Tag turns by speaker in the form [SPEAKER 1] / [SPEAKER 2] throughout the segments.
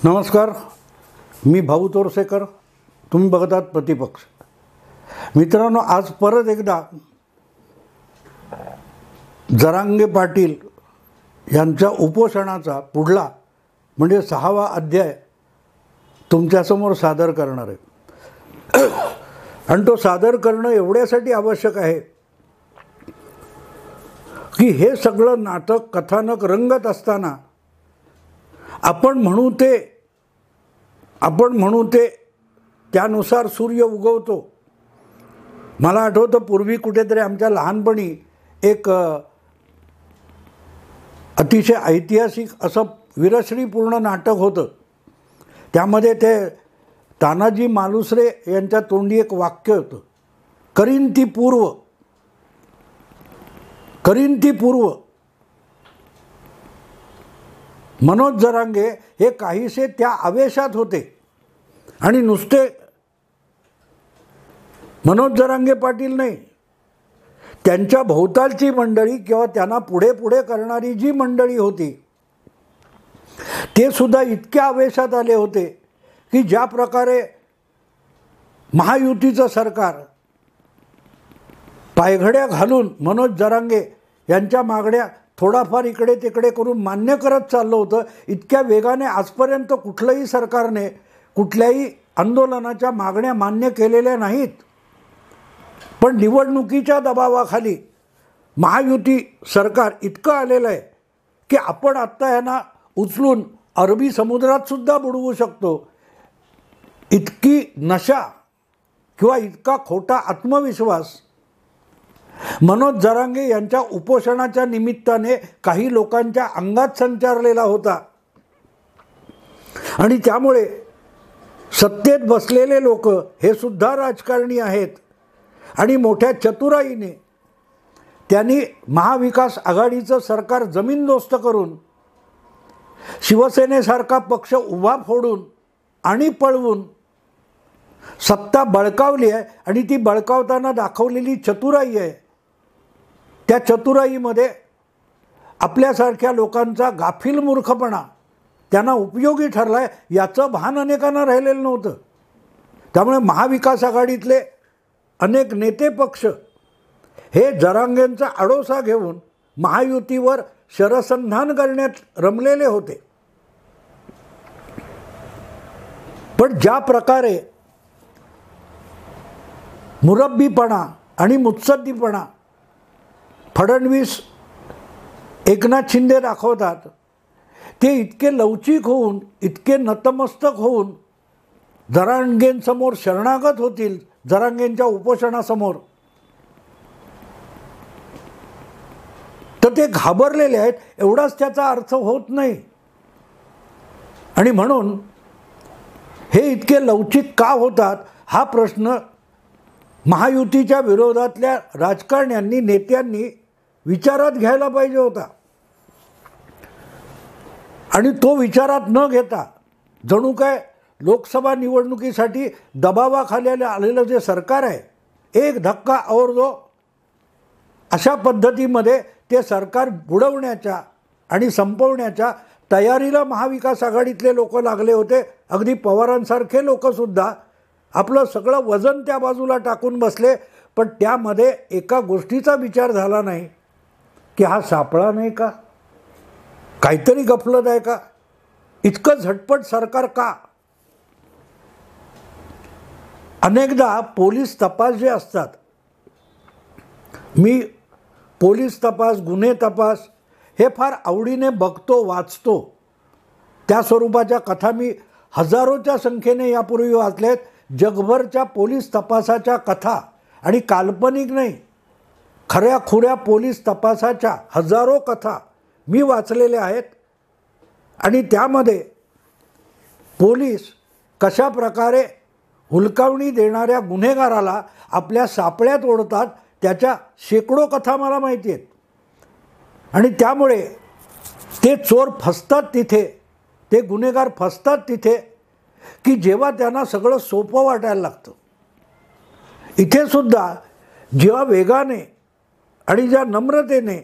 [SPEAKER 1] नमस्कार, मी भाऊ तोरसेकर. तुम्ही बघत आहात प्रतिपक्ष. मित्रांनो, आज परत एकदा जरांगे पाटील यांच्या उपोषणाचा पुढला म्हणजे 6वा अध्याय तुमच्यासमोर सादर करणार आहे. आणि तो सादर करणं एवढ्यासाठी आवश्यक आहे की हे सगळं नाटक कथानक रंगत असताना आपण म्हणू ते त्यानुसार सूर्य उगवतो. मला आठवतं पूर्वी कुठेतरी आमच्या लहानपणी एक अतिशय ऐतिहासिक असं वीरश्रीपूर्ण नाटक होतं. त्यामध्ये ते तानाजी मालुसरे यांच्या तोंडी एक वाक्य होतं, करीन ती पूर्व. मनोज जरांगे हे काहीसे त्या आवेशात होते आणि नुसते मनोज जरांगे पाटील नाही, त्यांच्या भोवतालची मंडळी किंवा त्यांना पुढे करणारी जी मंडळी होती ते सुद्धा इतक्या आवेशात आले होते की ज्या प्रकारे महायुतीचं सरकार पायघड्या घालून मनोज जरांगे यांच्या मागण्या थोडाफार इकडे तिकडे करून मान्य करत चाललं होतं, इतक्या वेगाने आजपर्यंत कुठलंही सरकारने कुठल्याही आंदोलनाच्या मागण्या मान्य केलेल्या नाहीत. पण निवडणुकीच्या दबावाखाली महायुती सरकार इतकं आलेलं आहे की आपण आत्ता यांना उचलून अरबी समुद्रात सुद्धा बुडवू शकतो. इतकी नशा किंवा इतका खोटा आत्मविश्वास मनोज जरांगे यांच्या उपोषणाच्या निमित्ताने काही लोकांच्या अंगात संचारलेला होता. आणि त्यामुळे सत्तेत बसलेले लोक हे सुद्धा राजकारणी आहेत आणि मोठ्या चतुराईने त्यांनी महाविकास आघाडीचं सरकार जमीनदोस्त करून शिवसेनेसारखा पक्ष उभा फोडून आणि पळवून सत्ता बळकावली आहे. आणि ती बळकावताना दाखवलेली चतुराई आहे, त्या चतुराईमध्ये आपल्यासारख्या लोकांचा गाफील मूर्खपणा त्यांना उपयोगी ठरला आहे याचं भान अनेकांना राहिलेलं नव्हतं. त्यामुळे महाविकास आघाडीतले अनेक नेते पक्ष हे जरांगेंचा आडोसा घेऊन महायुतीवर शरसंधान करण्यात रमलेले होते. पण ज्या प्रकारे मुरब्बीपणा आणि मुत्सद्दीपणा फडणवीस एकनाथ शिंदे दाखवतात, ते इतके लवचिक होऊन इतके नतमस्तक होऊन जरांगेंसमोर शरणागत होतील, जरांगेंच्या उपोषणासमोर, तर ते घाबरलेले आहेत एवढाच त्याचा अर्थ होत नाही. आणि म्हणून हे इतके लवचिक का होतात हा प्रश्न महायुतीच्या विरोधातल्या राजकारण्यांनी नेत्यांनी विचारात घ्यायला पाहिजे होता. आणि तो विचारात न घेता जणू काय लोकसभा निवडणुकीसाठी दबावाखाली आलेलं जे सरकार आहे, एक धक्का और दो अशा पद्धतीमध्ये ते सरकार बुडवण्याच्या आणि संपवण्याच्या तयारीला महाविकास आघाडीतले लोक लागले होते. अगदी पवारांसारखे लोकसुद्धा आपलं सगळं वजन त्या बाजूला टाकून बसले. पण त्यामध्ये एका गोष्टीचा विचार झाला नाही की हा सापळा नाही का, काहीतरी गफलत आहे का, इतकं झटपट सरकार का. अनेकदा पोलीस तपास जे असतात, मी पोलीस तपास, गुन्हे तपास हे फार आवडीने बघतो, वाचतो. त्या स्वरूपाच्या कथा मी हजारोच्या संख्येने यापूर्वी वाचल्यात. जगभरच्या पोलीस तपासाच्या कथा, आणि काल्पनिक नाही, खऱ्या खुऱ्या पोलीस तपासाच्या हजारो कथा मी वाचलेल्या आहेत. आणि त्यामध्ये पोलीस कशा प्रकारे हुलकावणी देणाऱ्या गुन्हेगाराला आपल्या सापळ्यात ओढतात त्याच्या शेकडो कथा मला माहिती आहेत. आणि त्यामुळे ते चोर फसतात तिथे, ते गुन्हेगार फसतात तिथे की जेव्हा त्यांना सगळं सोपं वाटायला लागतं. इथे सुद्धा जेव्हा वेगाने आणि ज्या नम्रतेने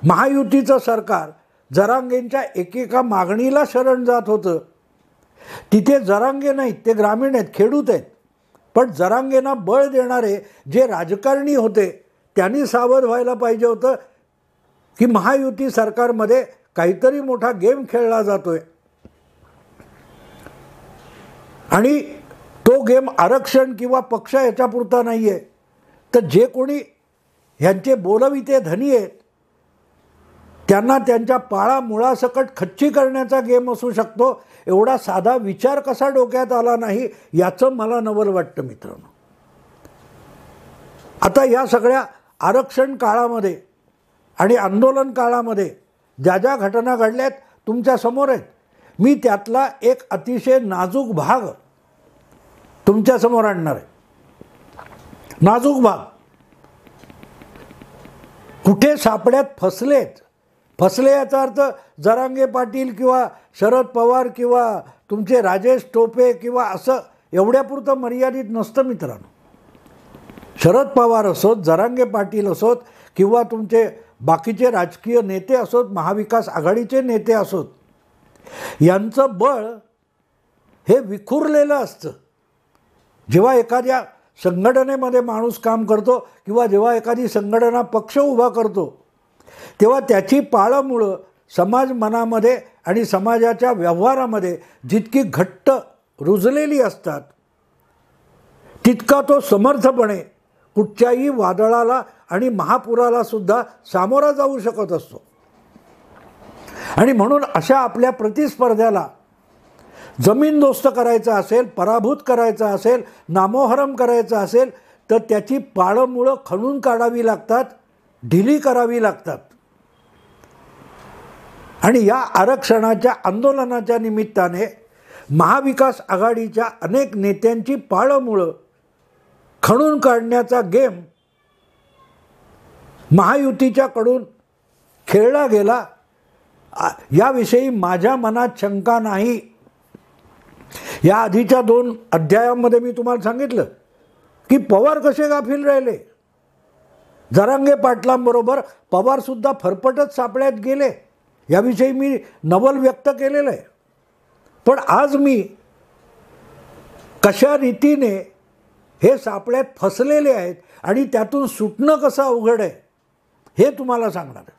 [SPEAKER 1] महायुतीचं सरकार जरांगेंच्या एकेका मागणीला शरण जात होतं, तिथे जरांगे नाहीत, ते ग्रामीण आहेत, खेडूत आहेत. पण जरांगेंना बळ देणारे जे राजकारणी होते त्यांनी सावध व्हायला पाहिजे होतं की महायुती सरकारमध्ये काहीतरी मोठा गेम खेळला जातोय आणि तो गेम आरक्षण किंवा पक्ष याच्यापुरता नाही आहे. तर जे कोणी ह्यांचे बोलविते धनी आहेत त्यांना त्यांच्या पाळामुळासकट खच्ची करण्याचा गेम असू शकतो. एवढा साधा विचार कसा डोक्यात आला नाही याचं मला नवल वाटतं मित्रांनो. आता या सगळ्या आरक्षण काळामध्ये आणि आंदोलन काळामध्ये ज्या ज्या घटना घडल्यात तुमच्या समोर आहेत. मी त्यातला एक अतिशय नाजूक भाग तुमच्या समोर आणणार आहे. नाजूक भाग कुठे सापड्यात फसले याचा अर्थ जरांगे पाटील किंवा शरद पवार किंवा तुमचे राजेश टोपे किंवा असं एवढ्यापुरतं मर्यादित नसतं मित्रांनो. शरद पवार असोत, जरांगे पाटील असोत किंवा तुमचे बाकीचे राजकीय नेते असोत, महाविकास आघाडीचे नेते असोत, यांचं बळ हे विखुरलेलं असतं. जेव्हा एखाद्या संघटनेमध्ये माणूस काम करतो किंवा जेव्हा एखादी संघटना पक्ष उभा करतो तेव्हा त्याची पाळंमुळं समाज मनामध्ये आणि समाजाच्या व्यवहारामध्ये जितकी घट्ट रुजलेली असतात तितका तो समर्थपणे कुठच्याही वादळाला आणि महापुराला सुद्धा सामोरा जाऊ शकत असतो. आणि म्हणून अशा आपल्या प्रतिस्पर्ध्याला जमीनदोस्त करायचं असेल, पराभूत करायचं असेल, नामोहरम करायचं असेल तर त्याची पाळंमुळं खणून काढावी लागतात, ढिली करावी लागतात. आणि या आरक्षणाच्या आंदोलनाच्या निमित्ताने महाविकास आघाडीच्या अनेक नेत्यांची पाळंमुळं खणून काढण्याचा गेम महायुतीच्याकडून खेळला गेला याविषयी माझ्या मनात शंका नाही. या आधीच्या 2 अध्यायांमध्ये मी तुम्हाला सांगितलं की पवार कसे गाफील राहिले. जरांगे पाटलांबरोबर पवारसुद्धा फरफटत सापड्यात गेले याविषयी मी नवल व्यक्त केलेलं आहे. पण आज मी कशा रीतीने हे सापड्यात फसलेले आहेत आणि त्यातून सुटणं कसं अवघड आहे हे तुम्हाला सांगणार आहे.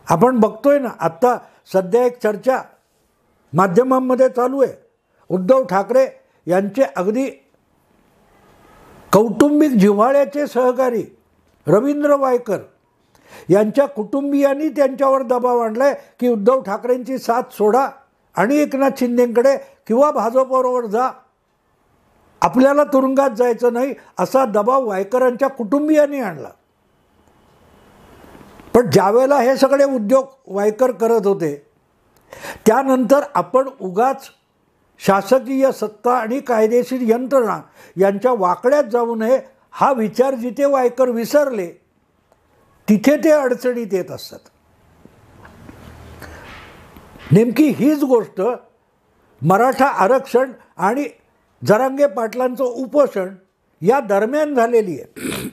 [SPEAKER 1] आपण बघतोय ना, आत्ता सध्या एक चर्चा माध्यमांमध्ये चालू आहे. उद्धव ठाकरे यांचे अगदी कौटुंबिक जिव्हाळ्याचे सहकारी रवींद्र वायकर यांच्या कुटुंबियांनी त्यांच्यावर दबाव आणला आहे की उद्धव ठाकरेंची साथ सोडा आणि एकनाथ शिंदेंकडे किंवा भाजपबरोबर जा, आपल्याला तुरुंगात जायचं नाही असा दबाव वायकरांच्या कुटुंबियांनी आणला. पण ज्यावेळेला हे सगळे उद्योग वायकर करत होते त्यानंतर आपण उगाच शासकीय सत्ता आणि कायदेशीर यंत्रणा यांच्या वाकड्यात जाऊ नये हा विचार जिथे वायकर विसरले तिथे ते अडचणीत येत असतात. नेमकी हीच गोष्ट मराठा आरक्षण आणि जरांगे पाटलांचं उपोषण या दरम्यान झालेली आहे.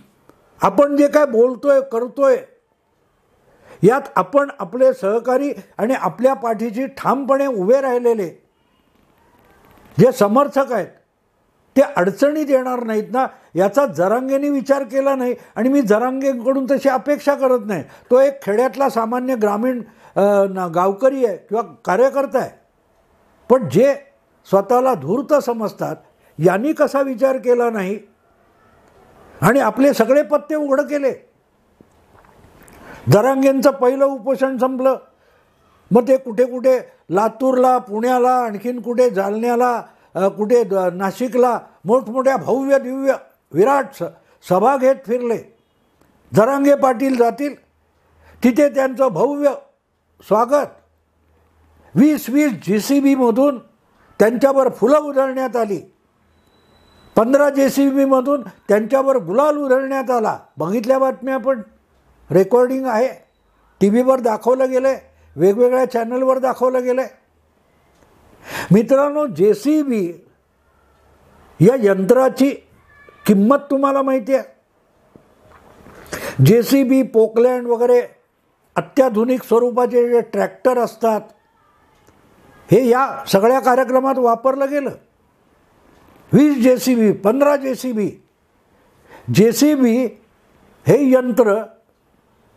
[SPEAKER 1] आपण जे काय बोलतोय करतोय यात आपण आपले सहकारी आणि आपल्या पाठीशी ठामपणे उभे राहिलेले जे समर्थक आहेत ते अडचणीत येणार नाहीत ना याचा जरांगेने विचार केला नाही. आणि मी जरांगेकडून तशी अपेक्षा करत नाही. तो एक खेड्यातला सामान्य ग्रामीण गावकरी आहे किंवा कार्यकर्ता आहे. पण जे स्वतःला धूर्त समजतात यांनी कसा विचार केला नाही आणि आपले सगळे पत्ते उघड केले. जरांगेंचं पहिलं उपोषण संपलं, मग ते कुठे कुठे लातूरला, पुण्याला, आणखीन कुठे जालन्याला, कुठे नाशिकला मोठमोठ्या भव्य दिव्य विराट सभा घेत फिरले. जरांगे पाटील जातील तिथे त्यांचं भव्य स्वागत, 20-20 JCBमधून त्यांच्यावर फुलं उधळण्यात आली, 15 JCBमधून त्यांच्यावर गुलाल उधळण्यात आला. बघितल्या बातम्या, आपण रेकॉर्डिंग आहे, टी व्हीवर दाखवलं गेलं आहे, वेगवेगळ्या चॅनलवर दाखवलं गेलं आहे. मित्रांनो, JCB या यंत्राची किंमत तुम्हाला माहिती आहे. JCB, पोकलँड वगैरे अत्याधुनिक स्वरूपाचे जे ट्रॅक्टर असतात हे या सगळ्या कार्यक्रमात वापरलं गेलं. 20 JCB, 15 JCB. JCB हे यंत्र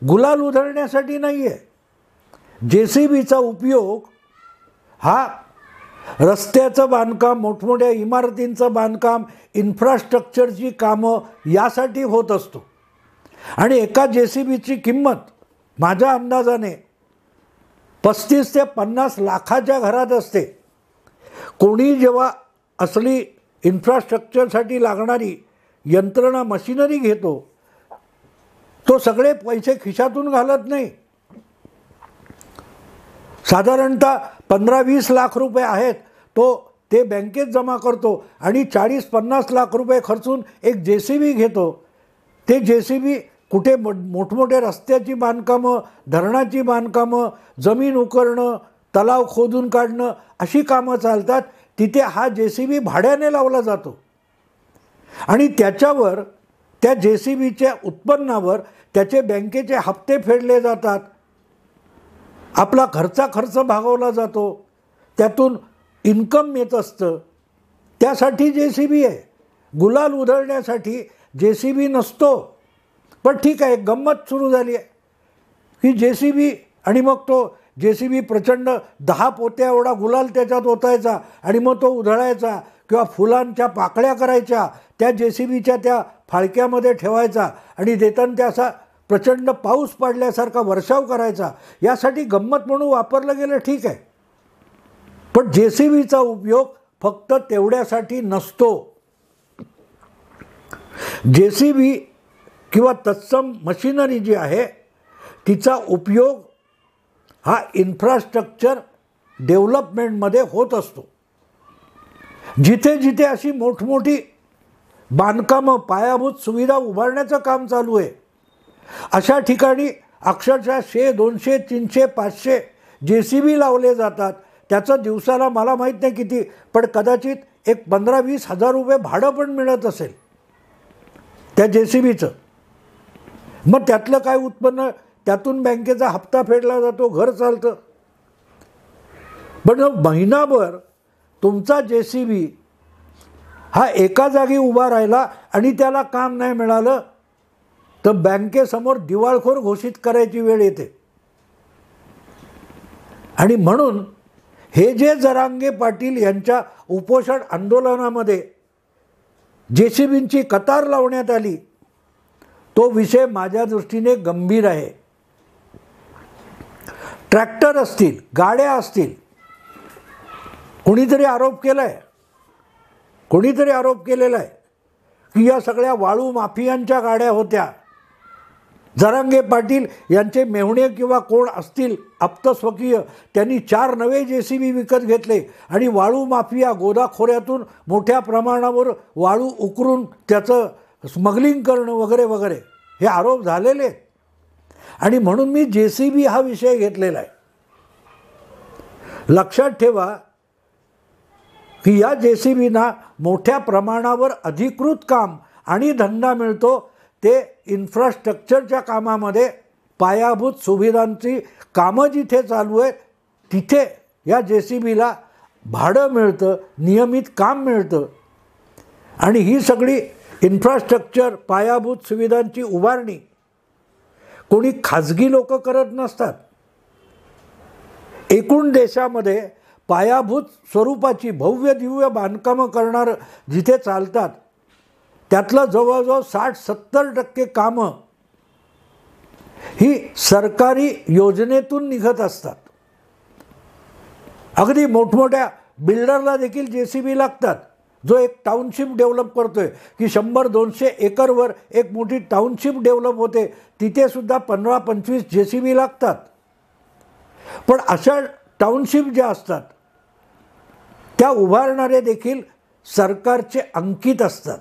[SPEAKER 1] गुलाल उधळण्यासाठी नाही आहे. JCBचा उपयोग हा रस्त्याचं बांधकाम, मोठमोठ्या इमारतींचं बांधकाम, इन्फ्रास्ट्रक्चरची कामं यासाठी होत असतो. आणि एका JCBची किंमत माझ्या अंदाजाने 35 ते 50 लाखाच्या घरात असते. कोणी जेव्हा असली इन्फ्रास्ट्रक्चरसाठी लागणारी यंत्रणा, मशिनरी घेतो, तो सगळे पैसे खिशातून घालत नाही. साधारणतः 15-20 लाख रुपये आहेत, ते बँकेत जमा करतो आणि 40-50 लाख रुपये खर्चून एक JCB घेतो. ते JCB कुठे मोठमोठे रस्त्याची बांधकामं, धरणाची बांधकामं, जमीन उकरणं, तलाव खोदून काढणं अशी कामं चालतात. तिथे हा JCB भाड्याने लावला जातो आणि त्याच्यावर, त्या JCBच्या उत्पन्नावर त्याचे बँकेचे हप्ते फेडले जातात. आपला खर्च भागवला जातो. त्यातून इन्कम येत असतं. त्यासाठी JCB आहे. गुलाल उधळण्यासाठी JCB नसतो. पण ठीक आहे, गंमत सुरू झाली आहे की JCB, आणि मग तो JCB प्रचंड 10 पोत्या एवढा गुलाल त्याच्यात ओतायचा आणि मग तो उधळायचा, किंवा फुलांच्या पाकळ्या करायच्या, त्या JCBच्या त्या फाळक्यामध्ये ठेवायचा आणि देताना त्या असा प्रचंड पाऊस पडल्यासारखा वर्षाव करायचा. यासाठी गंमत म्हणून वापरलं गेलं, ठीक आहे. पण JCBचा उपयोग फक्त तेवढ्यासाठी नसतो. JCB किंवा तत्सम मशिनरी जी आहे तिचा उपयोग हा इन्फ्रास्ट्रक्चर डेव्हलपमेंटमध्ये होत असतो. जिथे जिथे अशी मोठमोठी बांधकामं, पायाभूत सुविधा उभारण्याचं काम चालू आहे, अशा ठिकाणी अक्षरशः 100, 200, 300, 500 JCB लावले जातात. त्याचं दिवसाला मला माहीत नाही किती, पण कदाचित एक 15-20 हजार रुपये भाडं पण मिळत असेल त्या JCBचं. मग त्यातलं काय उत्पन्न, त्यातून बँकेचा हप्ता फेडला जातो, घर चालतं. पण महिनाभर तुमचा JCB हा एका जागी उभा राहिला आणि त्याला काम नाही मिळालं तर बँकेसमोर दिवाळखोर घोषित करायची वेळ येते. आणि म्हणून हे जे जरांगे पाटील यांच्या उपोषण आंदोलनामध्ये JCBंची कतार लावण्यात आली, तो विषय माझ्या दृष्टीने गंभीर आहे. ट्रॅक्टर असतील, गाड्या असतील, कोणीतरी आरोप केलेला आहे की या सगळ्या वाळू माफियांच्या गाड्या होत्या. जरांगे पाटील यांचे मेहुणे किंवा कोण असतील आप्तस्वकीय, त्यांनी 4 नवे JCB विकत घेतले आणि वाळू माफिया गोदाखोऱ्यातून मोठ्या प्रमाणावर वाळू उकरून त्याचं स्मगलिंग करणं वगैरे वगैरे हे आरोप झालेले आहेत. आणि म्हणून मी JCB हा विषय घेतलेला आहे. लक्षात ठेवा की या JCBना मोठ्या प्रमाणावर अधिकृत काम आणि धंदा मिळतो. ते इन्फ्रास्ट्रक्चरच्या कामामध्ये, पायाभूत सुविधांची कामं जिथे चालू आहेत तिथे या JCBला भाडं मिळतं, नियमित काम मिळतं. आणि ही सगळी इन्फ्रास्ट्रक्चर, पायाभूत सुविधांची उभारणी कोणी खाजगी लोक करत नसतात. एकूण देशामध्ये पायाभूत स्वरूपाची भव्य दिव्य बांधकामं करणारं जिथे चालतात, त्यातलं जवळजवळ 60-70% कामं ही सरकारी योजनेतून निघत असतात. अगदी मोठमोठ्या बिल्डरला देखील JCB लागतात. जो एक टाउनशिप डेव्हलप करतोय की 100-200 एकरवर एक मोठी टाउनशिप डेव्हलप होते, तिथे सुद्धा 15-25 JCB लागतात. पण अशा टाउनशिप ज्या असतात त्या उभारणारे देखील सरकारचे अंकित असतात.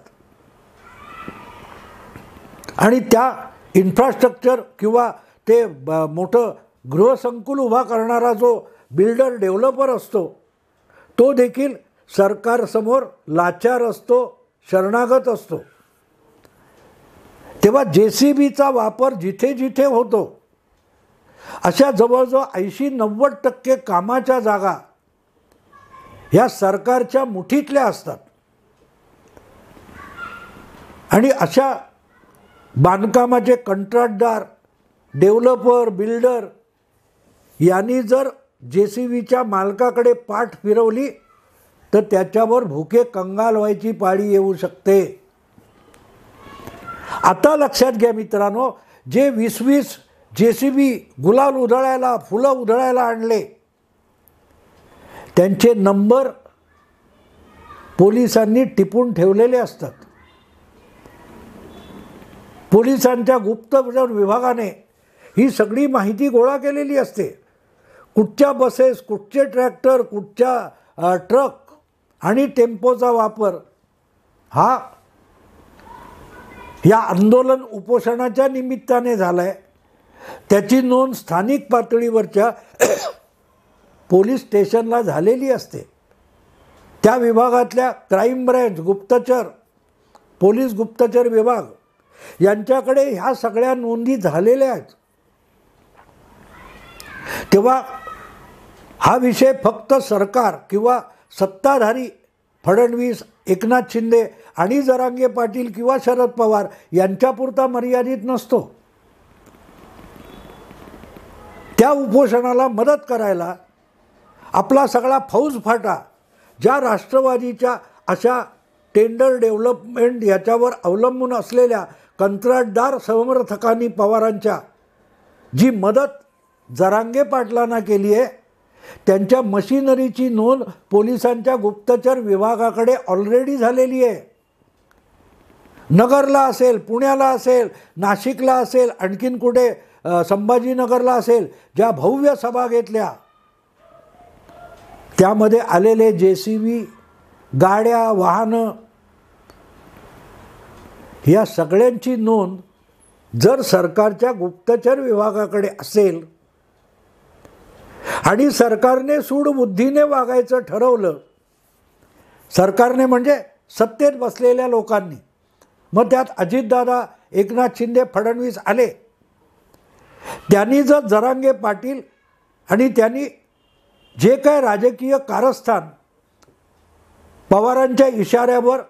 [SPEAKER 1] आणि त्या इन्फ्रास्ट्रक्चर किंवा ते मोठं गृहसंकुल उभा करणारा जो बिल्डर डेव्हलपर असतो, तो देखील सरकारसमोर लाचार असतो, शरणागत असतो. तेव्हा JCBचा वापर जिथे जिथे होतो अशा जवळजवळ 80-90% कामाच्या जागा ह्या सरकारच्या मुठीतल्या असतात. आणि अशा बांधकामाचे कंत्राटदार, डेव्हलपर, बिल्डर यांनी जर JCBच्या मालकाकडे पाठ फिरवली तर त्याच्यावर भुके कंगाल व्हायची पाळी येऊ शकते. आता लक्षात घ्या मित्रांनो, जे 20-20 JCB गुलाल उधळायला, फुलं उधळायला आणले, त्यांचे नंबर पोलिसांनी टिपून ठेवलेले असतात. पोलिसांच्या गुप्त विभागाने ही सगळी माहिती गोळा केलेली असते. कुठच्या बसेस, कुठचे ट्रॅक्टर, कुठच्या ट्रक आणि टेम्पोचा वापर हा या आंदोलन उपोषणाच्या निमित्ताने झालाय, त्याची नोंद स्थानिक पातळीवरच्या पोलीस स्टेशनला झालेली असते. त्या विभागातल्या क्राईम ब्रँच, गुप्तचर, पोलीस गुप्तचर विभाग यांच्याकडे ह्या सगळ्या नोंदी झालेल्या आहेत. तेव्हा हा विषय फक्त सरकार किंवा सत्ताधारी फडणवीस, एकनाथ शिंदे आणि जरांगे पाटील किंवा शरद पवार यांच्यापुरता मर्यादित नसतो. त्या उपोषणाला मदत करायला आपला सगळा फौजफाटा ज्या राष्ट्रवादीच्या अशा टेंडर डेव्हलपमेंट याच्यावर अवलंबून असलेल्या कंत्राटदार समर्थकांनी पवारांच्या जी मदत जरांगे पाटलांना केली आहे, त्यांच्या मशिनरीची नोंद पोलिसांच्या गुप्तचर विभागाकडे ऑलरेडी झालेली आहे. नगरला असेल, पुण्याला असेल, नाशिकला असेल, आणखीन कुठे संभाजीनगरला असेल, ज्या भव्य सभा घेतल्या त्यामध्ये आलेले JCB, गाड्या, वाहनं या सगळ्यांची नोंद जर सरकारच्या गुप्तचर विभागाकडे असेल आणि सरकारने सूडबुद्धीने वागायचं ठरवलं, सरकारने म्हणजे सत्तेत बसलेल्या लोकांनी, मग त्यात अजितदादा, एकनाथ शिंदे, फडणवीस आले, त्यांनी जर जरांगे पाटील आणि त्यांनी जे काय राजकीय कारस्थान पवारांच्या इशाऱ्यावर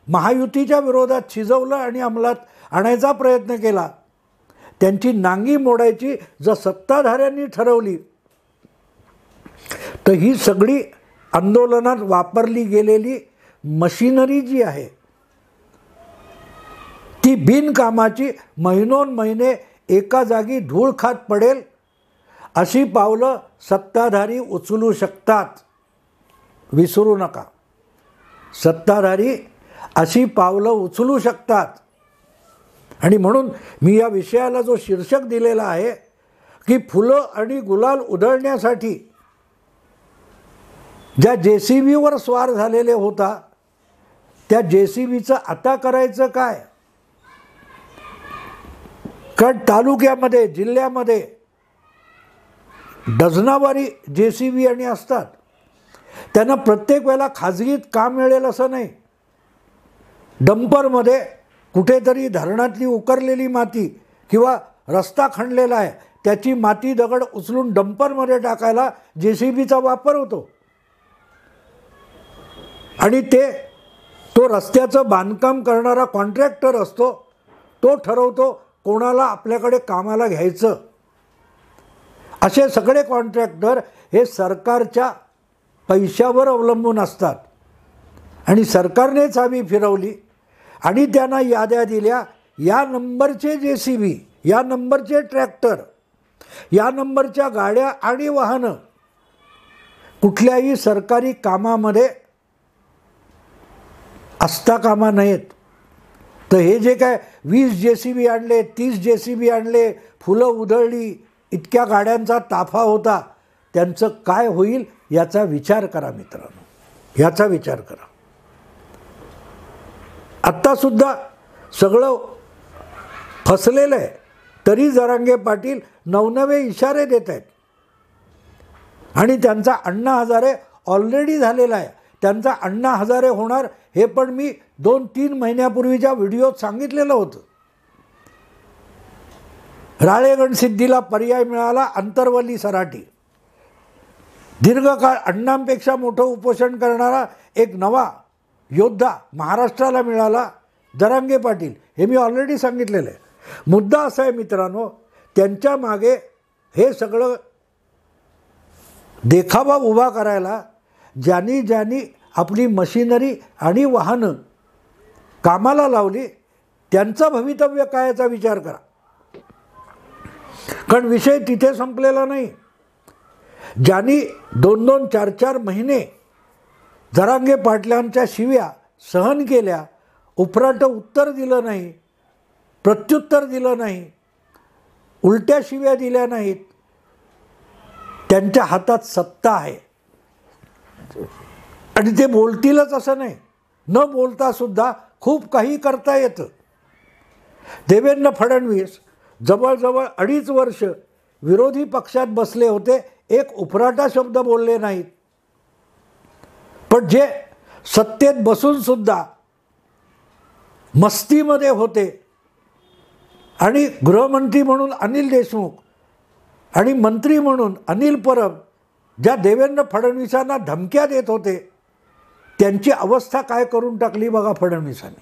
[SPEAKER 1] महायुतीच्या विरोधात शिजवलं आणि अंमलात आणायचा प्रयत्न केला, त्यांची नांगी मोडायची जर सत्ताधाऱ्यांनी ठरवली तर ही सगळी आंदोलनात वापरली गेलेली मशिनरी जी आहे ती बिनकामाची महिनोन महिने एका जागी धूळ खात पडेल अशी पावलं सत्ताधारी उचलू शकतात. विसरू नका, सत्ताधारी अशी पावलं उचलू शकतात. आणि म्हणून मी या विषयाला जो शीर्षक दिलेला आहे की फुलं आणि गुलाल उधळण्यासाठी ज्या JCBवर स्वार झालेले होता त्या JCBचं आता करायचं काय? कारण तालुक्यामध्ये, जिल्ह्यामध्ये डझनावारी JCB आणि असतात. त्यांना प्रत्येक वेळेला खाजगीत काम मिळेल असं नाही. डंपरमध्ये कुठेतरी धरणातली उकरलेली माती किंवा रस्ता खणलेला आहे त्याची माती दगड उचलून डंपरमध्ये टाकायला JCBचा वापर होतो. आणि तो रस्त्याचं बांधकाम करणारा कॉन्ट्रॅक्टर असतो, तो ठरवतो कोणाला आपल्याकडे कामाला घ्यायचं. असे सगळे कॉन्ट्रॅक्टर हे सरकारच्या पैशावर अवलंबून असतात. आणि सरकारने चावी फिरवली आणि त्यांना याद्या दिल्या, या नंबरचे JCB, या नंबरचे ट्रॅक्टर, या नंबरच्या गाड्या आणि वाहनं कुठल्याही सरकारी कामामध्ये असता कामा नयेत. तर हे जे काय 20 JCB आणले, 30 JCB आणले, फुलं उधळली, इतक्या गाड्यांचा ताफा होता, त्यांचं काय होईल याचा विचार करा मित्रांनो, याचा विचार करा. आत्तासुद्धा सगळं फसलेलं आहे तरी जरांगे पाटील नवनवे इशारे देत आहेत. आणि त्यांचा अण्णा हजारे ऑलरेडी झालेला आहे. त्यांचा अण्णा हजारे होणार हे पण मी 2-3 महिन्यापूर्वीच्या व्हिडिओत सांगितलेलं होतं. राळेगण सिद्धीला पर्याय मिळाला अंतरवली सराटी. दीर्घकाळ अण्णांपेक्षा मोठं उपोषण करणारा एक नवा योद्धा महाराष्ट्राला मिळाला, जरांगे पाटील. हे मी ऑलरेडी सांगितलेलं आहे. मुद्दा असा आहे मित्रांनो, त्यांच्या मागे हे सगळं देखावा उभा करायला ज्यांनी आपली मशिनरी आणि वाहनं कामाला लावली त्यांचं भवितव्य काय याचा विचार करा. कारण विषय तिथे संपलेला नाही. ज्यांनी 2-2, 4-4 महिने जरांगे पाटलांच्या शिव्या सहन केल्या, उपराटं उत्तर दिलं नाही, प्रत्युत्तर दिलं नाही, उलट्या शिव्या दिल्या नाहीत, त्यांच्या हातात सत्ता आहे आणि ते बोलतीलच असं नाही. न बोलता सुद्धा खूप काही करता येतं. देवेंद्र फडणवीस जवळजवळ 2.5 वर्ष विरोधी पक्षात बसले होते, एक उपराटा शब्द बोलले नाहीत. पण जे सत्तेत बसून सुद्धा मस्तीमध्ये होते आणि गृहमंत्री म्हणून अनिल देशमुख आणि मंत्री म्हणून अनिल परब ज्या देवेंद्र फडणवीसांना धमक्या देत होते, त्यांची अवस्था काय करून टाकली बघा फडणवीसांनी.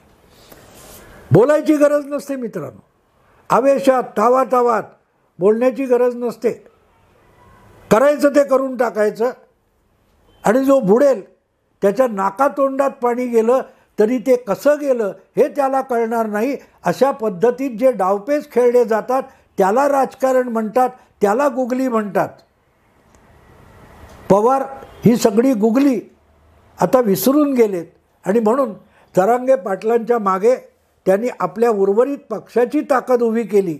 [SPEAKER 1] बोलायची गरज नसते मित्रांनो, आवेशात तावातावात बोलण्याची गरज नसते. करायचं ते करून टाकायचं आणि जो बुडेल त्याच्या नाकातोंडात पाणी गेलं तरी ते कसं गेलं हे त्याला कळणार नाही. अशा पद्धतीत जे डावपेच खेळले जातात त्याला राजकारण म्हणतात, त्याला गुगली म्हणतात. पवार ही सगळी गुगली आता विसरून गेलेत आणि म्हणून जरांगे पाटलांच्या मागे त्यांनी आपल्या उर्वरित पक्षाची ताकद उभी केली.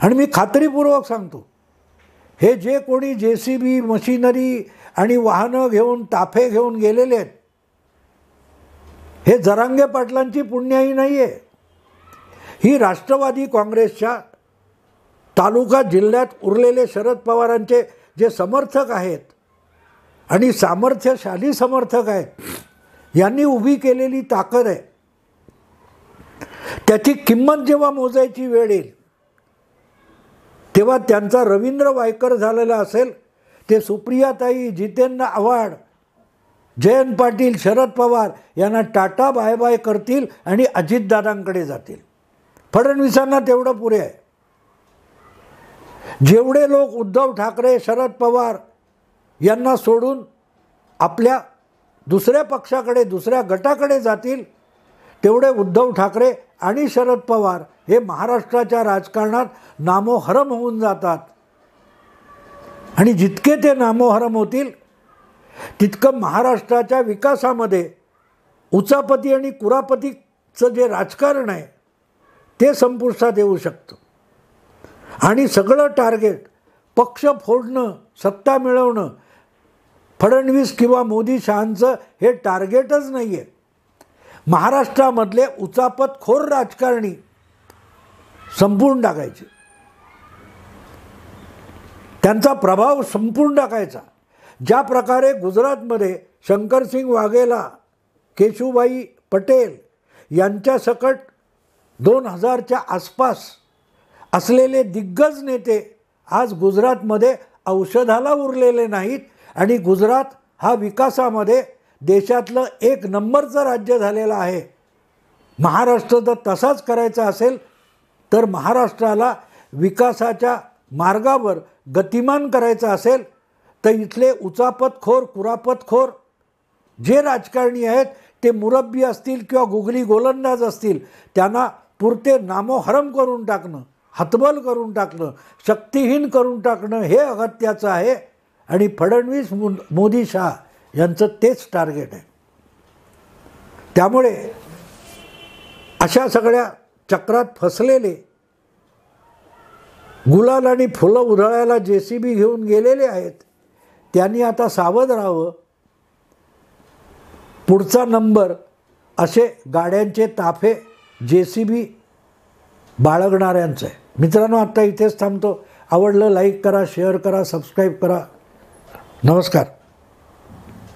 [SPEAKER 1] आणि मी खात्रीपूर्वक सांगतो, हे जे कोणी JCB मशिनरी आणि वाहनं घेऊन ताफे घेऊन गेलेले आहेत, हे जरांगे पाटलांची पुण्याई नाही आहे. ही राष्ट्रवादी काँग्रेसच्या तालुका जिल्ह्यात उरलेले शरद पवारांचे जे समर्थक आहेत आणि सामर्थ्यशाली समर्थक आहेत, यांनी उभी केलेली ताकद आहे. त्याची किंमत जेव्हा मोजायची वेळ येईल तेव्हा त्यांचा रवींद्र वायकर झालेला असेल, ते सुप्रियाताई, जितेंद्र आव्हाड, जयंत पाटील, शरद पवार यांना टाटा बाय बाय करतील आणि अजितदादांकडे जातील. फडणवीसांना तेवढं पुरे आहे. जेवढे लोक उद्धव ठाकरे, शरद पवार यांना सोडून आपल्या दुसऱ्या पक्षाकडे, दुसऱ्या गटाकडे जातील, तेवढे उद्धव ठाकरे आणि शरद पवार हे महाराष्ट्राच्या राजकारणात नामोहरम होऊन जातात. आणि जितके ते नामोहरम होतील तितकं महाराष्ट्राच्या विकासामध्ये उचापती आणि कुरापतीचं जे राजकारण आहे ते संपुष्टात येऊ शकतं. आणि सगळं टार्गेट पक्ष फोडणं, सत्ता मिळवणं, फडणवीस किंवा मोदी शहांचं हे टार्गेटच नाही आहे. महाराष्ट्रामधले उचापतखोर राजकारणी संपूर्ण टाकायचे, त्यांचा प्रभाव संपूर्ण टाकायचा. ज्या प्रकारे गुजरातमध्ये शंकरसिंग वाघेला, केशुभाई पटेल यांच्यासकट 2000च्या आसपास असलेले दिग्गज नेते आज गुजरातमध्ये औषधाला उरलेले नाहीत आणि गुजरात हा विकासामध्ये देशातलं 1 नंबरचं राज्य झालेलं आहे. महाराष्ट्र जर तसाच करायचा असेल तर महाराष्ट्राला विकासाच्या मार्गावर गतिमान करायचं असेल तर इथले उचापतखोर, कुरापतखोर जे राजकारणी आहेत ते मुरब्बी असतील किंवा गुगली गोलंदाज असतील, त्यांना पुरते नामोहरम करून टाकणं, हतबल करून टाकणं, शक्तिहीन करून टाकणं हे अगत्याचं आहे. आणि फडणवीस, मोदी, शहा यांचं तेच टार्गेट आहे. त्यामुळे अशा सगळ्या चक्रात फसलेले, गुलाल आणि फुलं उधळायला JCB घेऊन गेलेले आहेत, त्यांनी आता सावध राहावं. पुढचा नंबर असे गाड्यांचे ताफे JCB बाळगणाऱ्यांचं आहे. मित्रांनो, आत्ता इथेच थांबतो. आवडलं लाईक करा, शेअर करा, सबस्क्राईब करा. नमस्कार.